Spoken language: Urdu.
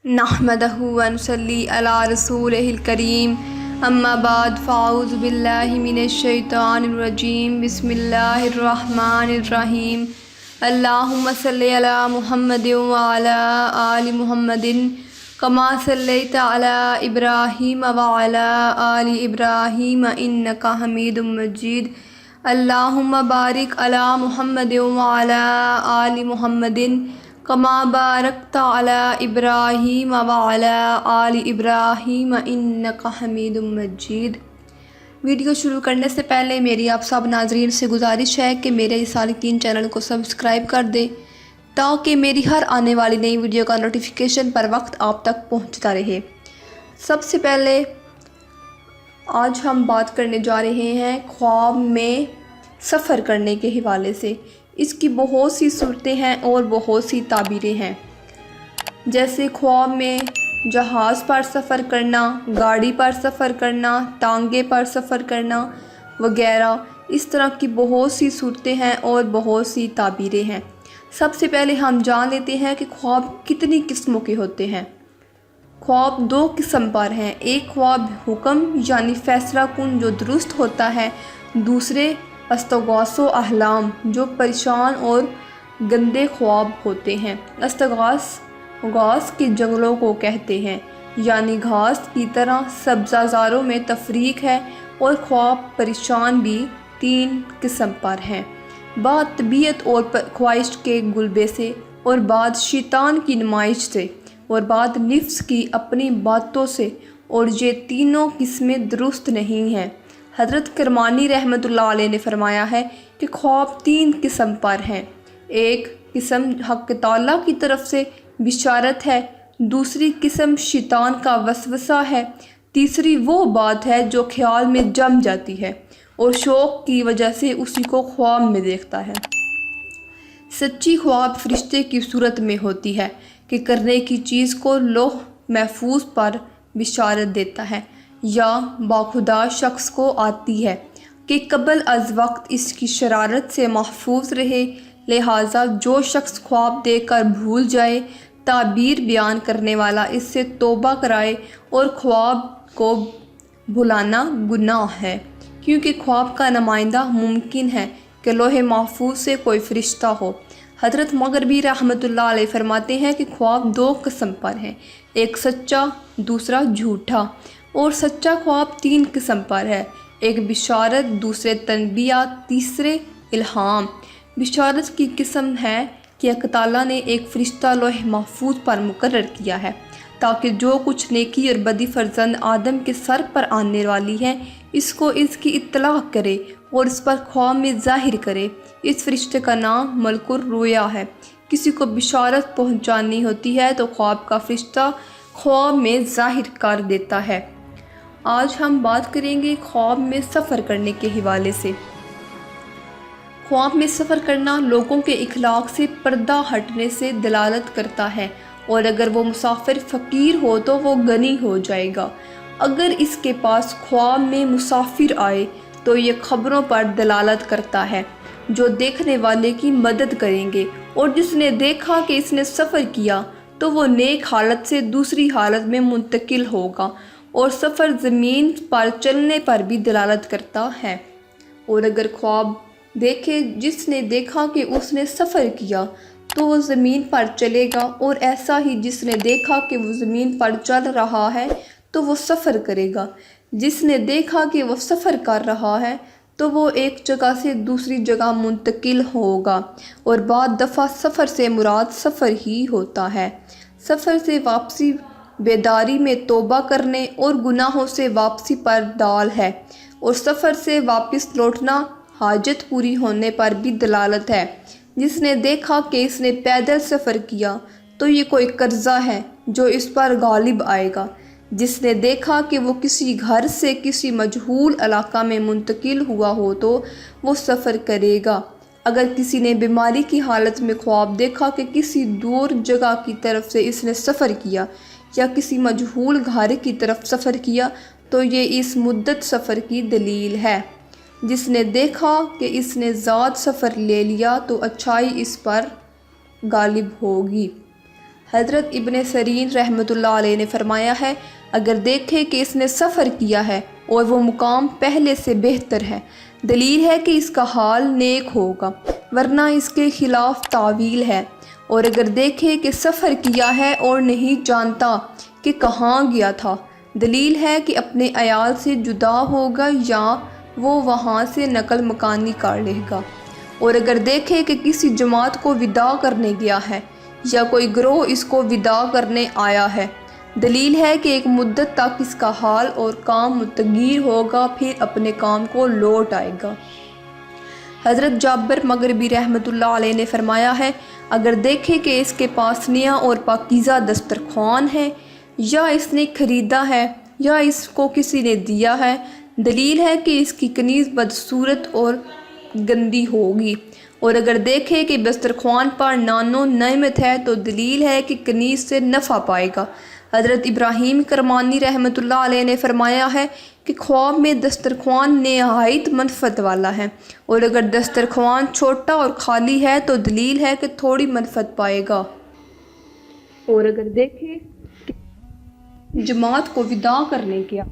نحمدہ ونصلی علی رسولہ الکریم اما بعد فاعوذ باللہ من الشیطان الرجیم بسم اللہ الرحمن الرحیم اللہم صلی علی محمد وعلی آل محمد کما صلیت علی ابراہیم وعلی آل ابراہیم انک حمید مجید اللہم بارک علی محمد وعلی آل محمد کما بارکت علی ابراہیم وعلی آل ابراہیم انک حمید مجید۔ ویڈیو شروع کرنے سے پہلے میری آپ سب ناظرین سے گزارش ہے کہ میرے سالکین چینل کو سبسکرائب کر دیں تاکہ میری ہر آنے والی نئی ویڈیو کا نوٹیفیکیشن پر وقت آپ تک پہنچتا رہے۔ سب سے پہلے آج ہم بات کرنے جا رہے ہیں خواب میں سفر کرنے کے حوالے سے۔ اس کی بہت سی صورتیں ہیں اور بہت سی تعبیریں ہیں، جیسے خواب میں جہاز پر سفر کرنا، گاڑی پر سفر کرنا، ٹانگے پر سفر کرنا وغیرہ۔ اس طرح کی بہت سی صورتیں ہیں اور بہت سی تعبیریں ہیں۔ سب سے پہلے ہم جان لیتے ہیں کہ خواب کتنی قسموں کے ہوتے ہیں۔ خواب دو قسم پر ہیں، ایک خواب حکم یعنی فیصلہ کن جو درست ہوتا ہے، دوسرے استغاث و احلام جو پریشان اور گندے خواب ہوتے ہیں۔ استغاث گھاس کے جنگلوں کو کہتے ہیں، یعنی گھاس کی طرح سبزہ زاروں میں تفریق ہے، اور خواب پریشان بھی تین قسم پر ہیں، بعد طبیعت اور خواہش کے غلبے سے، اور بعد شیطان کی نمائش سے، اور بعد نفس کی اپنی باتوں سے، اور یہ تینوں قسمیں درست نہیں ہیں۔ حضرت کرمانی رحمۃ اللہ علیہ نے فرمایا ہے کہ خواب تین قسم پر ہیں، ایک قسم حق تعالیٰ کی طرف سے بشارت ہے، دوسری قسم شیطان کا وسوسہ ہے، تیسری وہ بات ہے جو خیال میں جم جاتی ہے اور شوق کی وجہ سے اسی کو خواب میں دیکھتا ہے۔ سچی خواب فرشتے کی صورت میں ہوتی ہے کہ کرنے کی چیز کو لوح محفوظ پر بشارت دیتا ہے، یا باخدا شخص کو آتی ہے کہ قبل از وقت اس کی شرارت سے محفوظ رہے، لہٰذا جو شخص خواب دیکھ کر بھول جائے، تعبیر بیان کرنے والا اس سے توبہ کرائے، اور خواب کو بھلانا گناہ ہے، کیونکہ خواب کا نمائندہ ممکن ہے کہ لوح محفوظ سے کوئی فرشتہ ہو۔ حضرت مغربی رحمۃ اللہ علیہ فرماتے ہیں کہ خواب دو قسم پر ہیں، ایک سچا دوسرا جھوٹا، اور سچا خواب تین قسم پر ہے، ایک بشارت، دوسرے تنبیہ، تیسرے الہام۔ بشارت کی قسم ہے کہ حق تعالیٰ نے ایک فرشتہ لوح محفوظ پر مقرر کیا ہے تاکہ جو کچھ نیکی اور بدی فرزند آدم کے سر پر آنے والی ہے اس کو اس کی اطلاع کرے اور اس پر خواب میں ظاہر کرے۔ اس فرشتے کا نام ملک الرؤیا ہے۔ کسی کو بشارت پہنچانی ہوتی ہے تو خواب کا فرشتہ خواب میں ظاہر کر دیتا ہے۔ آج ہم بات کریں گے خواب میں سفر کرنے کے حوالے سے۔ خواب میں سفر کرنا لوگوں کے اخلاق سے پردہ ہٹنے سے دلالت کرتا ہے، اور اگر وہ مسافر فقیر ہو تو وہ غنی ہو جائے گا۔ اگر اس کے پاس خواب میں مسافر آئے تو یہ خبروں پر دلالت کرتا ہے جو دیکھنے والے کی مدد کریں گے، اور جس نے دیکھا کہ اس نے سفر کیا تو وہ نیک حالت سے دوسری حالت میں منتقل ہوگا، اور سفر زمین پر چلنے پر بھی دلالت کرتا ہے۔ اور اگر خواب دیکھے جس نے دیکھا کہ اس نے سفر کیا تو وہ زمین پر چلے گا، اور ایسا ہی جس نے دیکھا کہ وہ زمین پر چل رہا ہے تو وہ سفر کرے گا۔ جس نے دیکھا کہ وہ سفر کر رہا ہے تو وہ ایک جگہ سے دوسری جگہ منتقل ہوگا، اور بعض دفعہ سفر سے مراد سفر ہی ہوتا ہے۔ سفر سے واپسی بیداری میں توبہ کرنے اور گناہوں سے واپسی پر دال ہے، اور سفر سے واپس لوٹنا حاجت پوری ہونے پر بھی دلالت ہے۔ جس نے دیکھا کہ اس نے پیدل سفر کیا تو یہ کوئی قرضہ ہے جو اس پر غالب آئے گا۔ جس نے دیکھا کہ وہ کسی گھر سے کسی مجہول علاقہ میں منتقل ہوا ہو تو وہ سفر کرے گا۔ اگر کسی نے بیماری کی حالت میں خواب دیکھا کہ کسی دور جگہ کی طرف سے اس نے سفر کیا یا کسی مجہول گھر کی طرف سفر کیا تو یہ اس مدت سفر کی دلیل ہے۔ جس نے دیکھا کہ اس نے ذات سفر لے لیا تو اچھائی اس پر غالب ہوگی۔ حضرت ابن سیرین رحمۃ اللہ علیہ نے فرمایا ہے، اگر دیکھے کہ اس نے سفر کیا ہے اور وہ مقام پہلے سے بہتر ہے، دلیل ہے کہ اس کا حال نیک ہوگا، ورنہ اس کے خلاف تعویل ہے۔ اور اگر دیکھے کہ سفر کیا ہے اور نہیں جانتا کہ کہاں گیا تھا، دلیل ہے کہ اپنے عیال سے جدا ہوگا یا وہ وہاں سے نقل مکانی کر لے گا۔ اور اگر دیکھے کہ کسی جماعت کو وداع کرنے گیا ہے یا کوئی گروہ اس کو وداع کرنے آیا ہے، دلیل ہے کہ ایک مدت تک اس کا حال اور کام متغیر ہوگا، پھر اپنے کام کو لوٹ آئے گا۔ حضرت جابر مغربی رحمۃ اللہ علیہ نے فرمایا ہے، اگر دیکھے کہ اس کے پاس نیا اور پاکیزہ دسترخوان ہے، یا اس نے خریدا ہے یا اس کو کسی نے دیا ہے، دلیل ہے کہ اس کی کنیز بدصورت اور گندی ہوگی۔ اور اگر دیکھے کہ دسترخوان پر نان و نعمت ہے تو دلیل ہے کہ کنیز سے نفع پائے گا۔ حضرت ابراہیم کرمانی رحمۃ اللہ علیہ نے فرمایا ہے کہ خواب میں دسترخوان نہایت منفعت والا ہے، اور اگر دسترخوان چھوٹا اور خالی ہے تو دلیل ہے کہ تھوڑی منفعت پائے گا۔ اور اگر دیکھے کہ جماعت کو وداع کرنے کیا